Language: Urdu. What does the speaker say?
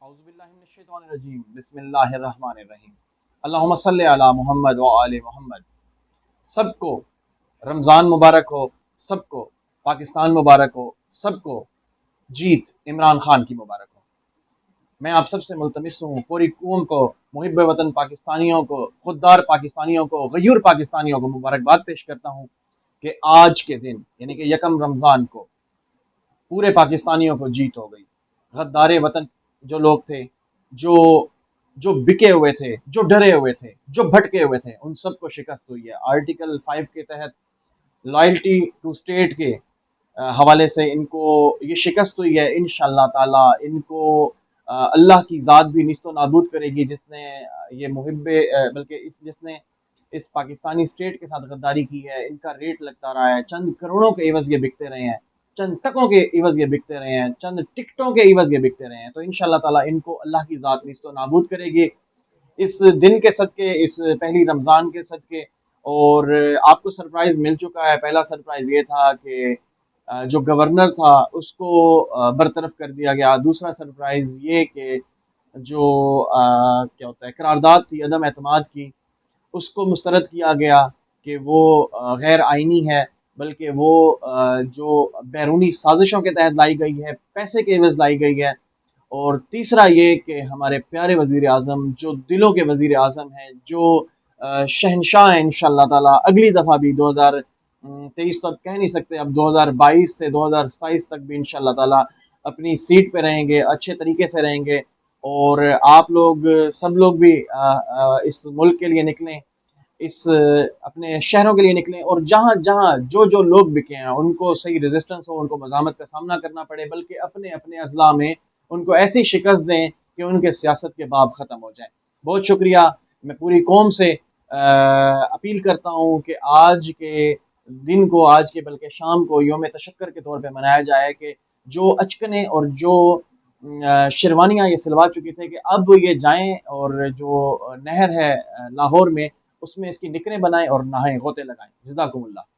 اعوذ باللہ من الشیطان الرجیم بسم اللہ الرحمن الرحیم اللہم صلی علی محمد و آل محمد۔ سب کو رمضان مبارک ہو، سب کو پاکستان مبارک ہو، سب کو جیت عمران خان کی مبارک ہو۔ میں آپ سب سے ملتمس ہوں، پوری قوم کو، محب وطن پاکستانیوں کو، خوددار پاکستانیوں کو، غیور پاکستانیوں کو مبارکباد پیش کرتا ہوں کہ آج کے دن یعنی کہ یکم رمضان کو پورے پاکستانیوں کو جیت ہو گئی۔ غدار وطن جو لوگ تھے، جو بکے ہوئے تھے، جو ڈرے ہوئے تھے، جو بھٹکے ہوئے تھے، ان سب کو شکست ہوئی ہے۔ آرٹیکل 5 کے تحت لائلٹی ٹو سٹیٹ کے حوالے سے ان کو یہ شکست ہوئی ہے۔ انشاءاللہ تعالی ان کو اللہ کی ذات بھی نیست و نابود کرے گی، جس نے یہ جس نے اس پاکستانی سٹیٹ کے ساتھ غداری کی ہے۔ ان کا ریٹ لگتا رہا ہے، چند کروڑوں کے عوض یہ بکتے رہے ہیں، چند ٹکوں کے عوض یہ بکتے رہے ہیں، چند ٹکٹوں کے عوض یہ بکتے رہے ہیں۔ تو انشاءاللہ تعالی ان کو اللہ کی ذات نیست و نابود کرے گی اس دن کے صدقے، اس پہلی رمضان کے صدقے۔ اور آپ کو سرپرائز مل چکا ہے۔ پہلا سرپرائز یہ تھا کہ جو گورنر تھا اس کو برطرف کر دیا گیا۔ دوسرا سرپرائز یہ کہ جو کیا ہوتا ہے قرارداد تھی عدم اعتماد کی، اس کو مسترد کیا گیا کہ وہ غیر آئینی ہے، بلکہ وہ جو بیرونی سازشوں کے تحت لائی گئی ہے، پیسے کے عوض لائی گئی ہے۔ اور تیسرا یہ کہ ہمارے پیارے وزیر اعظم جو دلوں کے وزیر اعظم ہیں، جو شہنشاہ ہیں، انشاءاللہ تعالی اگلی دفعہ بھی 2023 تو اب کہہ نہیں سکتے، اب 2022 سے 2027 تک بھی انشاءاللہ تعالی اپنی سیٹ پہ رہیں گے، اچھے طریقے سے رہیں گے۔ اور آپ لوگ سب لوگ بھی اس ملک کے لیے نکلیں، اس اپنے شہروں کے لیے نکلیں، اور جہاں جہاں جو لوگ بکے ہیں ان کو صحیح ریزسٹنس ہو، ان کو مزاحمت کا سامنا کرنا پڑے، بلکہ اپنے اپنے اضلاع میں ان کو ایسی شکست دیں کہ ان کے سیاست کے باب ختم ہو جائیں۔ بہت شکریہ۔ میں پوری قوم سے اپیل کرتا ہوں کہ آج کے دن کو، آج کے بلکہ شام کو یوم تشکر کے طور پہ منایا جائے کہ جو اچکنے اور جو شیروانیاں یہ سلوا چکی تھے کہ اب یہ جائیں اور جو نہر ہے لاہور میں، اس میں اس کی نکریں بنائیں اور نہائیں، غوطے لگائیں۔ جزاکم اللہ۔